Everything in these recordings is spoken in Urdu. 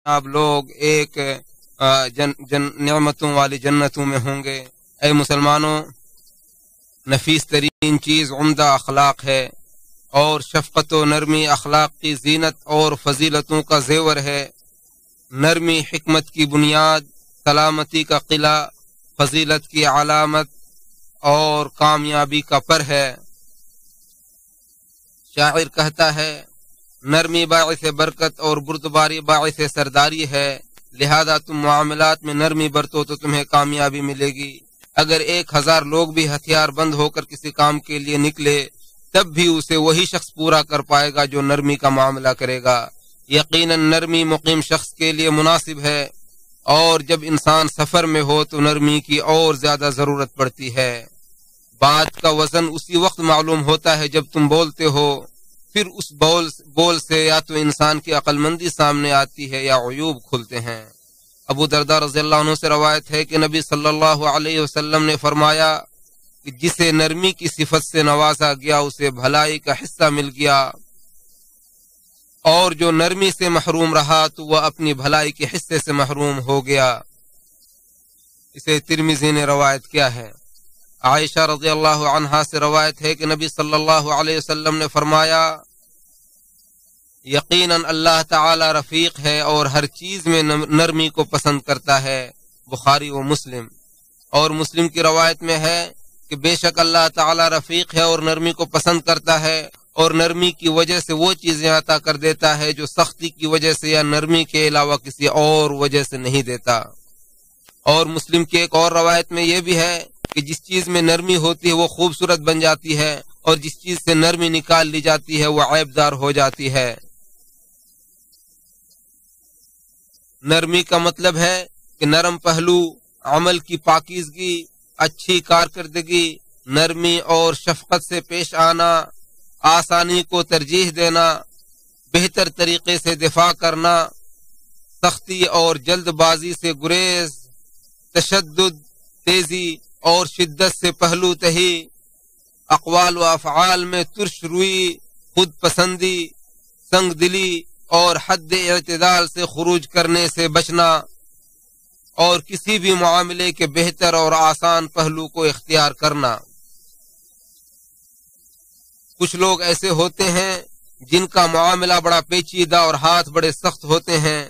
آپ لوگ ایک نعمتوں والی جنتوں میں ہوں گے۔ اے مسلمانوں، نفیس ترین چیز عمدہ اخلاق ہے، اور شفقت و نرمی اخلاق کی زینت اور فضیلتوں کا زیور ہے۔ نرمی حکمت کی بنیاد، سلامتی کا قلعہ، فضیلت کی علامت اور کامیابی کا پر ہے۔ شاعر کہتا ہے، نرمی باعث برکت اور بردباری باعث سرداری ہے، لہذا تم معاملات میں نرمی برتو تو تمہیں کامیابی ملے گی۔ اگر 1000 لوگ بھی ہتھیار بند ہو کر کسی کام کے لیے نکلے تب بھی اسے وہی شخص پورا کر پائے گا جو نرمی کا معاملہ کرے گا۔ یقیناً نرمی مقیم شخص کے لیے مناسب ہے، اور جب انسان سفر میں ہو تو نرمی کی اور زیادہ ضرورت پڑتی ہے۔ بات کا وزن اسی وقت معلوم ہوتا ہے جب تم بولتے ہو، پھر اس بول سے یا تو انسان کی عقل مندی سامنے آتی ہے یا عیوب کھلتے ہیں۔ ابو درداء رضی اللہ عنہ سے روایت ہے کہ نبی صلی اللہ علیہ وسلم نے فرمایا کہ جسے نرمی کی صفت سے نوازا گیا اسے بھلائی کا حصہ مل گیا، اور جو نرمی سے محروم رہا تو وہ اپنی بھلائی کے حصے سے محروم ہو گیا۔ اسے ترمذی نے روایت کیا ہے۔ عائشہ رضی اللہ عنہا سے روایت ہے کہ نبی صلی اللہ علیہ وسلم نے فرمایا، یقیناً اللہ تعالی رفیق ہے اور ہر چیز میں نرمی کو پسند کرتا ہے۔ بخاری و مسلم۔ اور مسلم کی روایت میں ہے کہ بے شک اللہ تعالی رفیق ہے اور نرمی کو پسند کرتا ہے، اور نرمی کی وجہ سے وہ چیزیں عطا کر دیتا ہے جو سختی کی وجہ سے یا نرمی کے علاوہ کسی اور وجہ سے نہیں دیتا۔ اور مسلم کی ایک اور روایت میں یہ بھی ہے کہ جس چیز میں نرمی ہوتی ہے وہ خوبصورت بن جاتی ہے، اور جس چیز سے نرمی نکال لی جاتی ہے وہ عیب دار ہو جاتی ہے۔ نرمی کا مطلب ہے کہ نرم پہلو، عمل کی پاکیزگی، اچھی کارکردگی، نرمی اور شفقت سے پیش آنا، آسانی کو ترجیح دینا، بہتر طریقے سے دفاع کرنا، سختی اور جلد بازی سے گریز، تشدد، تیزی اور شدت سے پہلو تہی، اقوال و افعال میں ترش روئی، خود پسندی، سنگ دلی اور حد اعتدال سے خروج کرنے سے بچنا، اور کسی بھی معاملے کے بہتر اور آسان پہلو کو اختیار کرنا۔ کچھ لوگ ایسے ہوتے ہیں جن کا معاملہ بڑا پیچیدہ اور ہاتھ بڑے سخت ہوتے ہیں،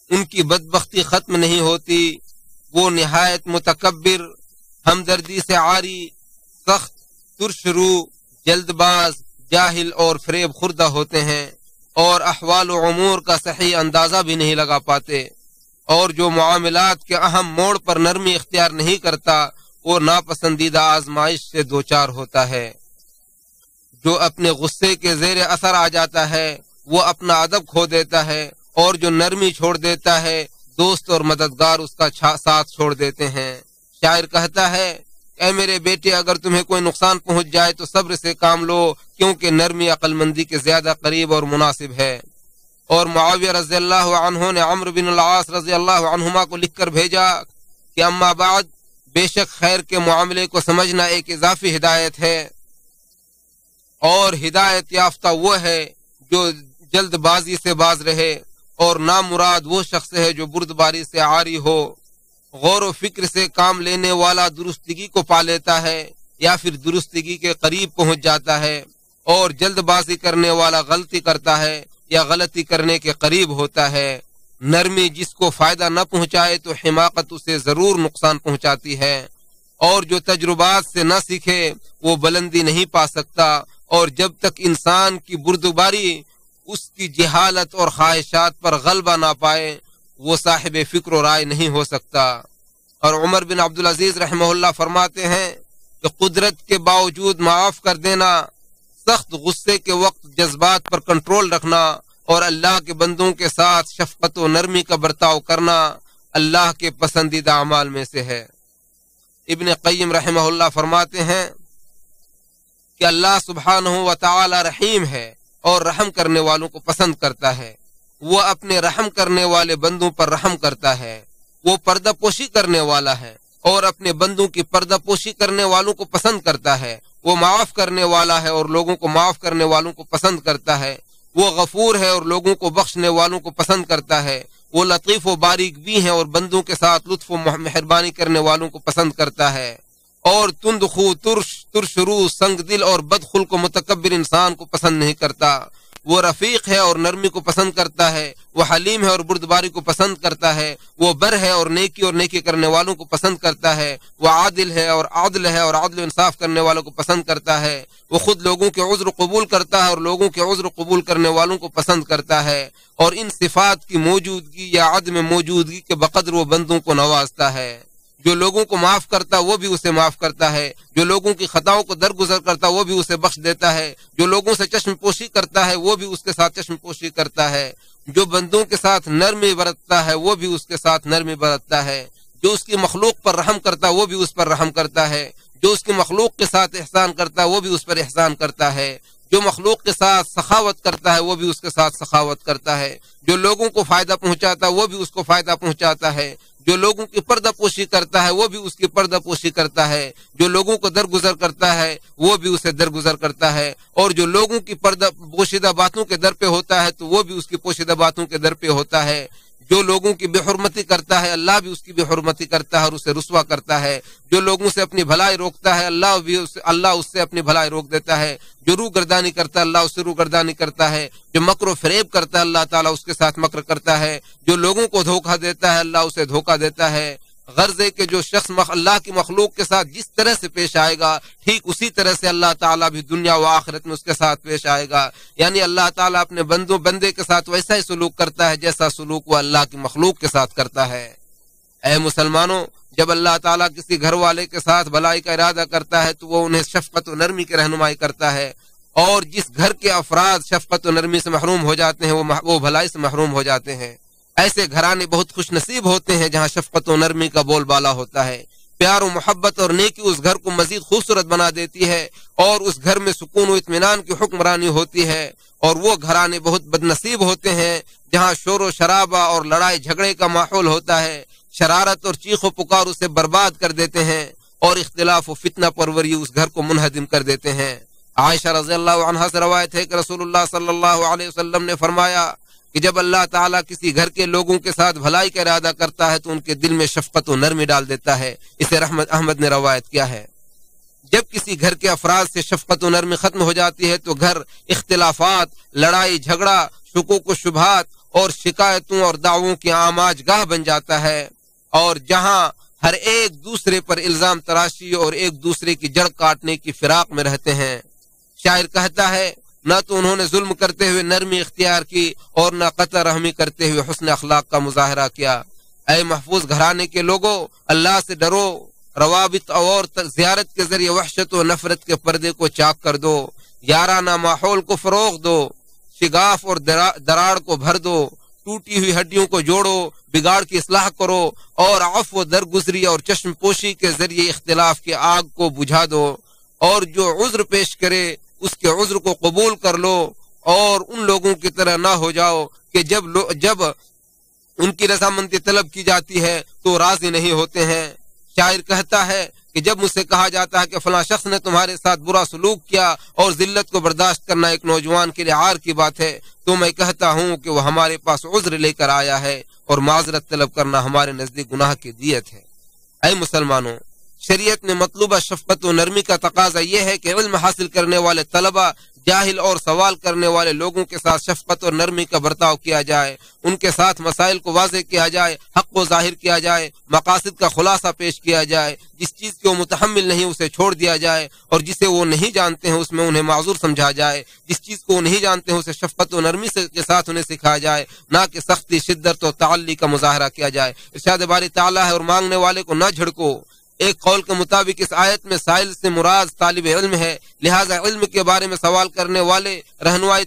ان کی بدبختی ختم نہیں ہوتی، وہ نہایت متکبر، ہمدردی سے عاری، سخت، ترش رو، جلد باز، جاہل اور فریب خوردہ ہوتے ہیں، اور احوال و امور کا صحیح اندازہ بھی نہیں لگا پاتے، اور جو معاملات کے اہم موڑ پر نرمی اختیار نہیں کرتا وہ ناپسندیدہ آزمائش سے دوچار ہوتا ہے۔ جو اپنے غصے کے زیر اثر آ جاتا ہے وہ اپنا ادب کھو دیتا ہے، اور جو نرمی چھوڑ دیتا ہے دوست اور مددگار اس کا ساتھ چھوڑ دیتے ہیں۔ شاعر کہتا ہے، اے میرے بیٹے اگر تمہیں کوئی نقصان پہنچ جائے تو صبر سے کام لو، کیونکہ نرمی عقل مندی کے زیادہ قریب اور مناسب ہے۔ اور معاویہ رضی اللہ عنہ نے عمرو بن العاص رضی اللہ عنہما کو لکھ کر بھیجا کہ اما بعد، بے شک خیر کے معاملے کو سمجھنا ایک اضافی ہدایت ہے، اور ہدایت یافتہ وہ ہے جو جلد بازی سے باز رہے، اور نامراد وہ شخص ہے جو بردباری سے عاری ہو۔ غور و فکر سے کام لینے والا درستگی کو پا لیتا ہے یا پھر درستگی کے قریب پہنچ جاتا ہے، اور جلد بازی کرنے والا غلطی کرتا ہے یا غلطی کرنے کے قریب ہوتا ہے۔ نرمی جس کو فائدہ نہ پہنچائے تو حماقت اسے ضرور نقصان پہنچاتی ہے، اور جو تجربات سے نہ سیکھے وہ بلندی نہیں پا سکتا، اور جب تک انسان کی بردباری اس کی جہالت اور خواہشات پر غلبہ نہ پائے وہ صاحب فکر و رائے نہیں ہو سکتا۔ اور عمر بن عبدالعزیز رحمہ اللہ فرماتے ہیں کہ قدرت کے باوجود معاف کر دینا، سخت غصے کے وقت جذبات پر کنٹرول رکھنا، اور اللہ کے بندوں کے ساتھ شفقت و نرمی کا برتاؤ کرنا اللہ کے پسندیدہ اعمال میں سے ہے۔ ابن قیم رحمہ اللہ فرماتے ہیں کہ اللہ سبحانہ و تعالی رحیم ہے اور رحم کرنے والوں کو پسند کرتا ہے۔ وہ اپنے رحم کرنے والے بندوں پر رحم کرتا ہے، وہ پردہ پوشی کرنے والا ہے اور اپنے بندوں کی پردہ پوشی کرنے والوں کو پسند کرتا ہے۔ وہ معاف کرنے والا ہے اور لوگوں کو معاف کرنے والوں کو پسند کرتا ہے۔ وہ غفور ہے اور لوگوں کو بخشنے والوں کو پسند کرتا ہے۔ وہ لطیف و باریک بھی ہیں اور بندوں کے ساتھ لطف و مہربانی کرنے والوں کو پسند کرتا ہے، اور تند خو، ترش رو، سنگ دل اور بد خلق و متکبر انسان کو پسند نہیں کرتا۔ وہ رفیق ہے اور نرمی کو پسند کرتا ہے، وہ حلیم ہے اور بردباری کو پسند کرتا ہے، وہ بر ہے اور نیکی کرنے والوں کو پسند کرتا ہے، وہ عادل ہے اور عدل و انصاف کرنے والوں کو پسند کرتا ہے، وہ خود لوگوں کے عذر قبول کرتا ہے اور لوگوں کے عذر قبول کرنے والوں کو پسند کرتا ہے، اور ان صفات کی موجودگی یا عدم موجودگی کے بقدر وہ بندوں کو نوازتا ہے۔ جو لوگوں کو معاف کرتا وہ بھی اسے معاف کرتا ہے، جو لوگوں کی خطاؤں کو درگزر کرتا وہ بھی اسے بخش دیتا ہے، جو لوگوں سے چشم پوشی کرتا ہے وہ بھی اس کے ساتھ چشم پوشی کرتا ہے، جو بندوں کے ساتھ نرمی برتتا ہے وہ بھی اس کے ساتھ نرمی برتتا ہے، جو اس کی مخلوق پر رحم کرتا وہ بھی اس پر رحم کرتا ہے، جو اس کی مخلوق کے ساتھ احسان کرتا وہ بھی اس پر احسان کرتا ہے، جو مخلوق کے ساتھ سخاوت کرتا ہے وہ بھی اس کے ساتھ سخاوت کرتا ہے، جو لوگوں کو فائدہ پہنچاتا وہ بھی اس کو فائدہ پہنچاتا ہے، جو لوگوں کی پردہ پوشی کرتا ہے وہ بھی اس کی پردہ پوشی کرتا ہے، جو لوگوں کو درگزر کرتا ہے وہ بھی اسے درگزر کرتا ہے، اور جو لوگوں کی پردہ پوشیدہ باتوں کے در پہ ہوتا ہے تو وہ بھی اس کی پوشیدہ باتوں کے در پہ ہوتا ہے، جو لوگوں کی بے حرمتی کرتا ہے اللہ بھی اس کی بے حرمتی کرتا ہے اور اسے رسوا کرتا ہے، جو لوگوں سے اپنی بھلائی روکتا ہے اللہ اس سے اپنی بھلائی روک دیتا ہے، جو روح گردانی کرتا ہے اللہ اس سے روح گردانی کرتا ہے، جو مکر و فریب کرتا ہے اللہ تعالیٰ اس کے ساتھ مکر کرتا ہے، جو لوگوں کو دھوکہ دیتا ہے اللہ اسے دھوکہ دیتا ہے۔ غرض ہے کہ جو شخص اللہ کی مخلوق کے ساتھ جس طرح سے پیش آئے گا ٹھیک اسی طرح سے اللہ تعالیٰ بھی دنیا و آخرت میں اس کے ساتھ پیش آئے گا، یعنی اللہ تعالیٰ اپنے بندے کے ساتھ ویسا ہی سلوک کرتا ہے جیسا سلوک وہ اللہ کی مخلوق کے ساتھ کرتا ہے۔ اے مسلمانوں، جب اللہ تعالیٰ کسی گھر والے کے ساتھ بھلائی کا ارادہ کرتا ہے تو وہ انہیں شفقت و نرمی کی رہنمائی کرتا ہے، اور جس گھر کے افراد شفقت و نرمی سے محروم ہو جاتے ہیں وہ بھلائی سے محروم ہو جاتے ہیں۔ ایسے گھرانے بہت خوش نصیب ہوتے ہیں جہاں شفقت و نرمی کا بول بالا ہوتا ہے۔ پیار و محبت اور نیکی اس گھر کو مزید خوبصورت بنا دیتی ہے، اور اس گھر میں سکون و اطمینان کی حکمرانی ہوتی ہے، اور وہ گھرانے بہت بد نصیب ہوتے ہیں جہاں شور و شرابہ اور لڑائی جھگڑے کا ماحول ہوتا ہے، شرارت اور چیخ و پکار اسے برباد کر دیتے ہیں، اور اختلاف و فتنہ پروری اس گھر کو منہدم کر دیتے ہیں۔ عائشہ رضی اللہ عنہا سے روایت ہے کہ رسول اللہ صلی اللہ علیہ وسلم نے فرمایا کہ جب اللہ تعالیٰ کسی گھر کے لوگوں کے ساتھ بھلائی کا ارادہ کرتا ہے تو ان کے دل میں شفقت و نرمی ڈال دیتا ہے۔ اسے احمد نے روایت کیا ہے۔ جب کسی گھر کے افراد سے شفقت و نرمی ختم ہو جاتی ہے تو گھر اختلافات، لڑائی جھگڑا، شکوک و شبہات اور شکایتوں اور دعووں کی آماج گاہ بن جاتا ہے، اور جہاں ہر ایک دوسرے پر الزام تراشی اور ایک دوسرے کی جڑ کاٹنے کی فراق میں رہتے ہیں۔ شاعر کہتا ہے، نہ تو انہوں نے ظلم کرتے ہوئے نرمی اختیار کی اور نہ قطع رحمی کرتے ہوئے حسن اخلاق کا مظاہرہ کیا۔ اے محفوظ گھرانے کے لوگوں، اللہ سے ڈرو، روابط اور زیارت کے ذریعے وحشت و نفرت کے پردے کو چاک کر دو، یارانہ ماحول کو فروغ دو، شگاف اور دراڑ کو بھر دو، ٹوٹی ہوئی ہڈیوں کو جوڑو، بگاڑ کی اصلاح کرو، اور عفو درگزری اور چشم پوشی کے ذریعے اختلاف کی آگ کو بجھا دو، اور جو عذر پیش کرے اس کے عذر کو قبول کر لو، اور ان لوگوں کی طرح نہ ہو جاؤ کہ جب ان کی رضامندی طلب کی جاتی ہے تو راضی نہیں ہوتے ہیں۔ شاعر کہتا ہے کہ جب مجھ سے کہا جاتا ہے کہ فلاں شخص نے تمہارے ساتھ برا سلوک کیا اور ذلت کو برداشت کرنا ایک نوجوان کے لیے عار کی بات ہے، تو میں کہتا ہوں کہ وہ ہمارے پاس عذر لے کر آیا ہے، اور معذرت طلب کرنا ہمارے نزدیک گناہ کی دیت ہے۔ اے مسلمانوں، شریعت میں مطلوبہ شفقت و نرمی کا تقاضا یہ ہے کہ علم حاصل کرنے والے طلبہ، جاہل اور سوال کرنے والے لوگوں کے ساتھ شفقت اور نرمی کا برتاؤ کیا جائے، ان کے ساتھ مسائل کو واضح کیا جائے، حق کو ظاہر کیا جائے، مقاصد کا خلاصہ پیش کیا جائے، جس چیز کے وہ متحمل نہیں اسے چھوڑ دیا جائے، اور جسے وہ نہیں جانتے ہیں اس میں انہیں معذور سمجھا جائے، جس چیز کو وہ نہیں جانتے ہیں اسے شفقت و نرمی کے ساتھ انہیں سکھایا جائے، نہ کہ سختی، شدت اور تعلی کا مظاہرہ کیا جائے۔ ارشاد باری تعالیٰ ہے، اور مانگنے والے کو نہ جھڑکو۔ ایک قول کے مطابق اس آیت میں سائل سے مراد طالب علم ہے، لہذا علم کے بارے میں سوال کرنے والے، رہنمائی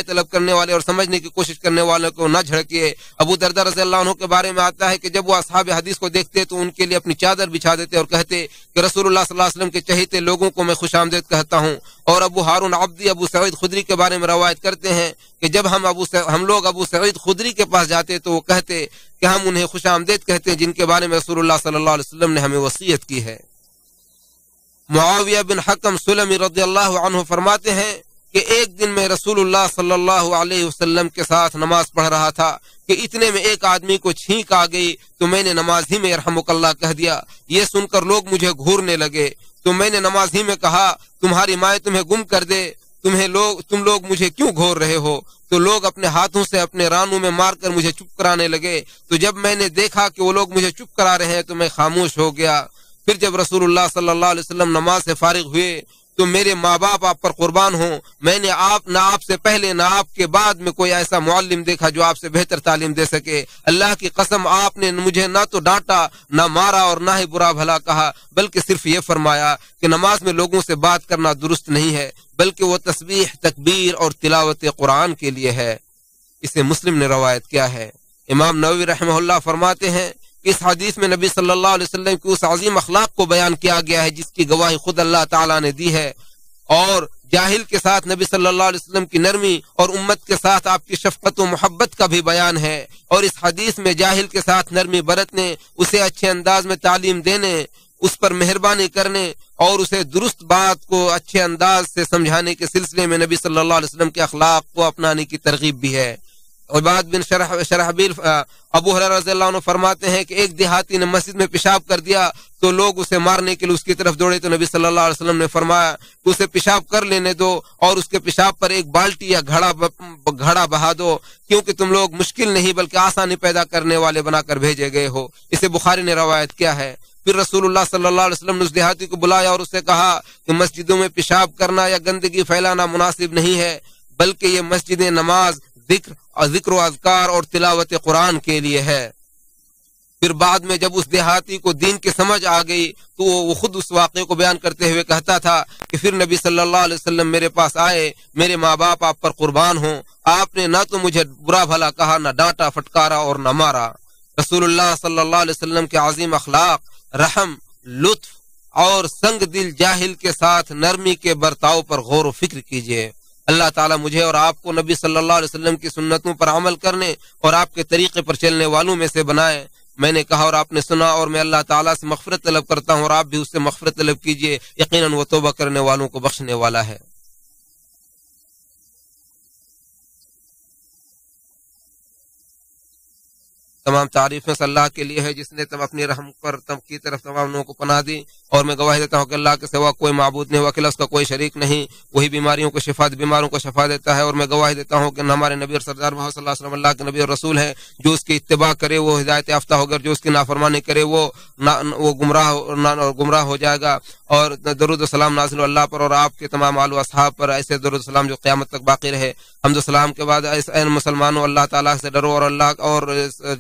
طلب کرنے والے اور سمجھنے کی کوشش کرنے والوں کو نہ جھڑکیے۔ ابو درداء رضی اللہ عنہ کے بارے میں آتا ہے کہ جب وہ اصحاب حدیث کو دیکھتے تو ان کے لیے اپنی چادر بچھا دیتے اور کہتے کہ رسول اللہ صلی اللہ علیہ وسلم کے چہیتے لوگوں کو میں خوش آمدید کہتا ہوں۔ اور ابو ہارون عبدی ابو سعید خدری کے بارے میں روایت کرتے ہیں کہ جب ہم لوگ ابو سعید خدری کے پاس جاتے تو وہ کہتے کہ ہم انہیں خوش آمدید کہتے ہیں جن کے بارے میں رسول اللہ صلی اللہ علیہ وسلم نے ہمیں وصیت کی ہے۔ معاویہ بن حکم سلمی رضی اللہ عنہ فرماتے ہیں کہ ایک دن میں رسول اللہ صلی اللہ علیہ وسلم کے ساتھ نماز پڑھ رہا تھا کہ اتنے میں ایک آدمی کو چھینک آ گئی تو میں نے نماز ہی میں یرحمک اللہ کہہ دیا۔ یہ سن کر لوگ مجھے گھورنے لگے تو میں نے نماز ہی میں کہا تمہاری مائیں تمہیں گم کر دے، تم لوگ مجھے کیوں گھور رہے ہو؟ تو لوگ اپنے ہاتھوں سے اپنے رانوں میں مار کر مجھے چپ کرانے لگے۔ تو جب میں نے دیکھا کہ وہ لوگ مجھے چپ کرا رہے ہیں تو میں خاموش ہو گیا۔ پھر جب رسول اللہ صلی اللہ علیہ وسلم نماز سے فارغ ہوئے تو میرے ماں باپ آپ پر قربان ہوں، میں نے نہ آپ سے پہلے نہ آپ کے بعد میں کوئی ایسا معلم دیکھا جو آپ سے بہتر تعلیم دے سکے۔ اللہ کی قسم آپ نے مجھے نہ تو ڈانٹا نہ مارا اور نہ ہی برا بھلا کہا، بلکہ صرف یہ فرمایا کہ نماز میں لوگوں سے بات کرنا درست نہیں ہے، بلکہ وہ تسبیح، تکبیر اور تلاوت قرآن کے لیے ہے۔ اسے مسلم نے روایت کیا ہے۔ امام نووی رحمہ اللہ فرماتے ہیں اس حدیث میں نبی صلی اللہ علیہ وسلم کی اس عظیم اخلاق کو بیان کیا گیا ہے جس کی گواہی خود اللہ تعالیٰ نے دی ہے، اور جاہل کے ساتھ نبی صلی اللہ علیہ وسلم کی نرمی اور امت کے ساتھ آپ کی شفقت و محبت کا بھی بیان ہے۔ اور اس حدیث میں جاہل کے ساتھ نرمی برتنے، اسے اچھے انداز میں تعلیم دینے، اس پر مہربانی کرنے اور اسے درست بات کو اچھے انداز سے سمجھانے کے سلسلے میں نبی صلی اللہ علیہ وسلم کے اخلاق کو اپنانے کی ترغیب بھی ہے۔ عباد بن شرحبیل ابو ہریرہ رضی اللہ عنہ فرماتے ہیں کہ ایک دیہاتی نے مسجد میں پیشاب کر دیا تو لوگ اسے مارنے کے لیے اس کی طرف دوڑے تو نبی صلی اللہ علیہ وسلم نے فرمایا کہ اسے پیشاب کر لینے دو اور اس کے پیشاب پر ایک بالٹی یا گھڑا بہا دو، کیونکہ تم لوگ مشکل نہیں بلکہ آسانی پیدا کرنے والے بنا کر بھیجے گئے ہو۔ اسے بخاری نے روایت کیا ہے۔ پھر رسول اللہ صلی اللہ علیہ وسلم نے اس دیہاتی کو بلایا اور اسے کہا کہ مسجدوں میں پیشاب کرنا یا گندگی پھیلانا مناسب نہیں ہے، بلکہ یہ مسجدیں نماز، ذکر و اذکار اور تلاوت قرآن کے لیے ہے۔ پھر بعد میں جب اس دیہاتی کو دین کی سمجھ آ گئی تو وہ خود اس واقعے کو بیان کرتے ہوئے کہتا تھا کہ پھر نبی صلی اللہ علیہ وسلم میرے پاس آئے، میرے ماں باپ آپ پر قربان ہوں، آپ نے نہ تو مجھے برا بھلا کہا، نہ ڈانٹا پھٹکارا اور نہ مارا۔ رسول اللہ صلی اللہ علیہ وسلم کے عظیم اخلاق، رحم، لطف اور سنگ دل جاہل کے ساتھ نرمی کے برتاؤ پر غور و فکر کیجیے۔ اللہ تعالیٰ مجھے اور آپ کو نبی صلی اللہ علیہ وسلم کی سنتوں پر عمل کرنے اور آپ کے طریقے پر چلنے والوں میں سے بنائے۔ میں نے کہا اور آپ نے سنا، اور میں اللہ تعالیٰ سے مغفرت طلب کرتا ہوں اور آپ بھی اس سے مغفرت طلب کیجیے، یقیناً وہ توبہ کرنے والوں کو بخشنے والا ہے۔ تمام تعریفیں اللہ کے لیے ہے جس نے اپنی رحم پر کی طرف تمام لوگوں کو پناہ دی، اور میں گواہی دیتا ہوں کہ اللہ کے سوا کوئی معبود نہیں، وکیل اس کا کوئی شریک نہیں، وہی بیماروں کو شفا دیتا ہے، اور میں گواہی دیتا ہوں کہ ہمارے نبی اور سردار محمد صلی اللہ علیہ وسلم اللہ کے نبی اور رسول ہے۔ جو اس کی اتباع کرے وہ ہدایت یافتہ ہوگا، جو اس کی نافرمانی کرے وہ گمراہ ہو جائے گا۔ اور درود و سلام نازل اللہ پر اور آپ کے تمام آل و اصحاب پر، ایسے درود و سلام جو قیامت تک باقی رہے۔ حمد و سلام کے بعد اے مسلمانوں اللہ تعالیٰ سے ڈرو اور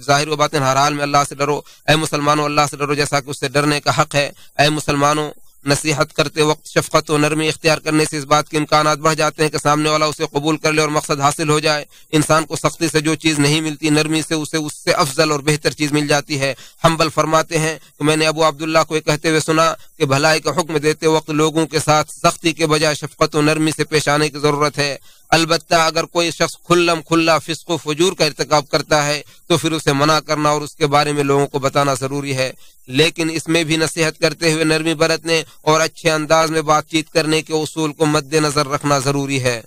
ظاہر و باطن ہر حال میں اللہ سے ڈرو۔ اے مسلمانوں اللہ سے ڈرو جیسا کہ اس سے ڈرنے کا حق ہے۔ اے مسلمانوں، نصیحت کرتے وقت شفقت و نرمی اختیار کرنے سے اس بات کے امکانات بڑھ جاتے ہیں کہ سامنے والا اسے قبول کر لے اور مقصد حاصل ہو جائے۔ انسان کو سختی سے جو چیز نہیں ملتی، نرمی سے اسے اس سے افضل اور بہتر چیز مل جاتی ہے۔ حنبل فرماتے ہیں کہ میں نے ابو عبداللہ کو یہ کہتے ہوئے سنا کہ بھلائی کا حکم دیتے وقت لوگوں کے ساتھ سختی کے بجائے شفقت و نرمی سے پیش آنے کی ضرورت ہے۔ البتہ اگر کوئی شخص کھلا فسق و فجور کا ارتکاب کرتا ہے تو پھر اسے منع کرنا اور اس کے بارے میں لوگوں کو بتانا ضروری ہے، لیکن اس میں بھی نصیحت کرتے ہوئے نرمی برتنے اور اچھے انداز میں بات چیت کرنے کے اصول کو مد نظر رکھنا ضروری ہے۔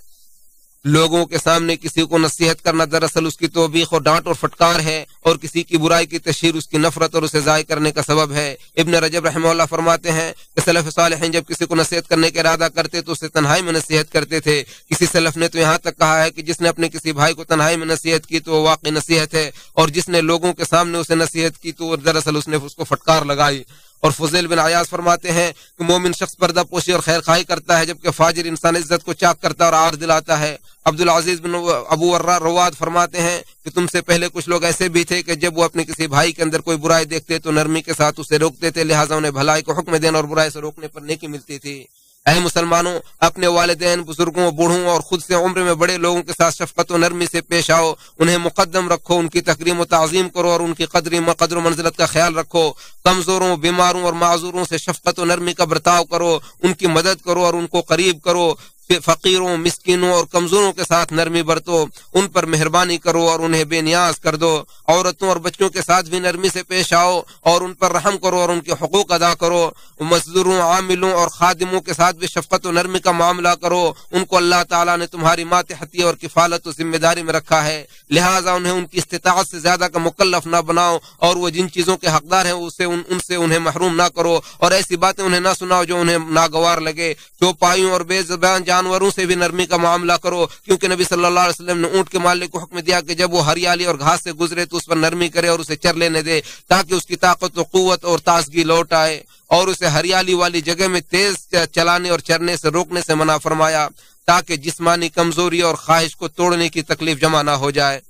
لوگوں کے سامنے کسی کو نصیحت کرنا دراصل اس کی توبیخ اور ڈانٹ اور پھٹکار ہے، اور کسی کی برائی کی تشہیر اس کی نفرت اور اسے ضائع کرنے کا سبب ہے۔ ابن رجب رحمہ اللہ فرماتے ہیں کہ سلف صالحین جب کسی کو نصیحت کرنے کا ارادہ کرتے تو اسے تنہائی میں نصیحت کرتے تھے۔ کسی سلف نے تو یہاں تک کہا ہے کہ جس نے اپنے کسی بھائی کو تنہائی میں نصیحت کی تو وہ واقعی نصیحت ہے، اور جس نے لوگوں کے سامنے اسے نصیحت کی تو دراصل اس نے اس کو پھٹکار لگائی۔ اور فضیل بن عیاض فرماتے ہیں کہ مومن شخص پردہ پوشی اور خیر خواہی کرتا ہے، جبکہ فاجر انسان عزت کو چاک کرتا اور عار دلاتا ہے۔ عبدالعزیز بن ابو رواد فرماتے ہیں کہ تم سے پہلے کچھ لوگ ایسے بھی تھے کہ جب وہ اپنے کسی بھائی کے اندر کوئی برائی دیکھتے تو نرمی کے ساتھ اسے روکتے تھے، لہٰذا انہیں بھلائی کو حکم دینا اور برائی سے روکنے پر نیکی ملتی تھی۔ اے مسلمانوں، اپنے والدین، بزرگوں، بوڑھوں اور خود سے عمر میں بڑے لوگوں کے ساتھ شفقت و نرمی سے پیش آؤ، انہیں مقدم رکھو، ان کی تکریم و تعظیم کرو اور ان کی قدر و منزلت کا خیال رکھو۔ کمزوروں، بیماروں اور معذوروں سے شفقت و نرمی کا برتاؤ کرو، ان کی مدد کرو اور ان کو قریب کرو۔ فقیروں، مسکینوں اور کمزوروں کے ساتھ نرمی برتو، ان پر مہربانی کرو اور انہیں بے نیاز کر دو۔ عورتوں اور بچوں کے ساتھ بھی نرمی سے پیش آؤ اور ان پر رحم کرو اور ان کے حقوق ادا کرو۔ مزدوروں، عاملوں اور خادموں کے ساتھ بھی شفقت و نرمی کا معاملہ کرو، ان کو اللہ تعالیٰ نے تمہاری ماتحتی اور کفالت و ذمہ داری میں رکھا ہے، لہٰذا انہیں ان کی استطاعت سے زیادہ کا مکلف نہ بناؤ، اور وہ جن چیزوں کے حقدار ہیں ان سے انہیں محروم نہ کرو، اور ایسی باتیں انہیں نہ سناؤ جو انہیں ناگوار لگے۔ چوپایوں اور بے زبان جانوروں سے بھی نرمی کا معاملہ کرو، کیونکہ نبی صلی اللہ علیہ وسلم نے اونٹ کے مالک کو حکم دیا کہ جب وہ ہریالی اور گھاس سے گزرے تو اس پر نرمی کرے اور اسے چر لینے دے، تاکہ اس کی طاقت و قوت اور تازگی لوٹ آئے، اور اسے ہریالی والی جگہ میں تیز چلانے اور چرنے سے روکنے سے منع فرمایا، تاکہ جسمانی کمزوری اور خواہش کو توڑنے کی تکلیف جمع نہ ہو جائے۔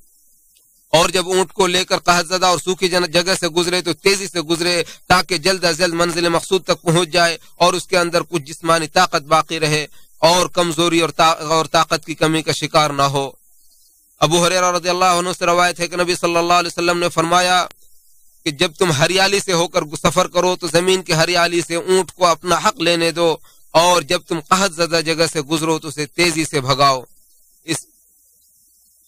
اور جب اونٹ کو لے کر قحط زدہ اور سوکھی جگہ سے گزرے تو تیزی سے گزرے، تاکہ جلد از جلد منزل مقصود تک پہنچ جائے اور اس کے اندر کچھ جسمانی طاقت باقی رہے اور کمزوری اور طاقت کی کمی کا شکار نہ ہو۔ ابو ہریرہ رضی اللہ عنہ سے روایت ہے کہ نبی صلی اللہ علیہ وسلم نے فرمایا کہ جب تم ہریالی سے ہو کر سفر کرو تو زمین کی ہریالی سے اونٹ کو اپنا حق لینے دو، اور جب تم قحط زدہ جگہ سے گزرو تو اسے تیزی سے بھگاؤ۔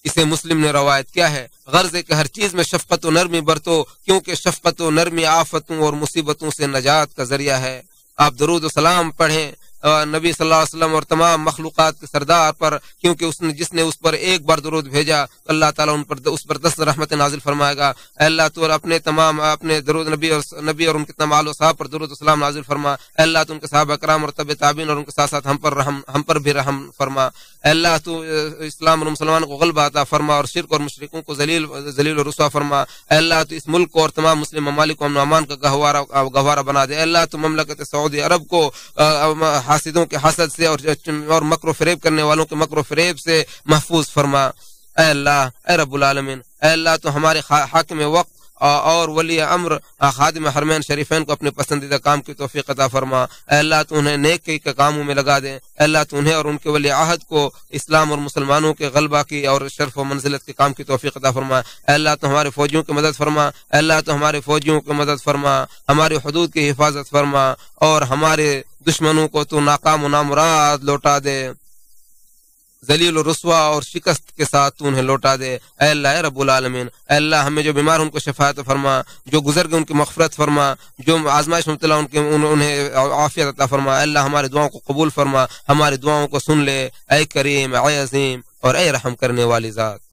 اسے مسلم نے روایت کیا ہے۔ غرض ہے کہ ہر چیز میں شفقت و نرمی برتو، کیونکہ شفقت و نرمی آفتوں اور مصیبتوں سے نجات کا ذریعہ ہے۔ آپ درود و سلام پڑھیں نبی صلی اللہ علیہ وسلم اور تمام مخلوقات کے سردار پر، کیونکہ جس نے اس پر ایک بار درود بھیجا اللہ تعالیٰ اس پر 10 رحمت نازل فرمائے گا۔ اے اللہ تو اپنے درود نبی اور ان کے تمام آل و صحاب پر درود و سلام نازل فرما۔ اے اللہ تو ان کے صحابہ کرام اور تبع تابعین اور ان کے ساتھ ساتھ ہم پر بھی رحم فرما۔ اے اللہ تو اسلام اور مسلمان کو غلبہ عطا فرما اور شرک اور مشرکوں کو ذلیل و رسوا فرما۔ اے اللہ تو اس ملک کو اور تمام مسلم ممالک کو امن و امان کا گہوارہ بنا دے۔ اے اللہ تو مملکت سعودی عرب کو حاسدوں کے حسد سے اور مکر و فریب کرنے والوں کے مکر و فریب سے محفوظ فرما۔ اے اللہ، اے رب العالمین، اے اللہ تو ہمارے حاکم وقت اور ولی امر خادم حرمین شریفین کو اپنے پسندیدہ کام کی توفیق عطا فرما۔ اے اللہ تو انہیں نیکی کے کاموں میں لگا دے۔ اے اللہ تو انہیں اور ان کے ولی عہد کو اسلام اور مسلمانوں کے غلبہ کی اور شرف و منزلت کے کام کی توفیق عطا فرما۔ اے اللہ تو ہمارے فوجیوں کی مدد فرما۔ اے اللہ تو ہمارے فوجیوں کی مدد فرما، ہماری حدود کی حفاظت فرما، اور ہمارے دشمنوں کو تو ناکام و نامراد لوٹا دے، ذلیل و رسوا اور شکست کے ساتھ تو انہیں لوٹا دے۔ اے اللہ، اے رب العالمین، اے اللہ ہمیں جو بیمار ان کو شفاعت فرما، جو گزر گئے ان کی مغفرت فرما، جو آزمائش میں مبتلا انہیں عافیت عطا فرما۔ اے اللہ ہمارے دعاؤں کو قبول فرما، ہماری دعاؤں کو سن لے، اے کریم، اے عظیم اور اے رحم کرنے والی ذات۔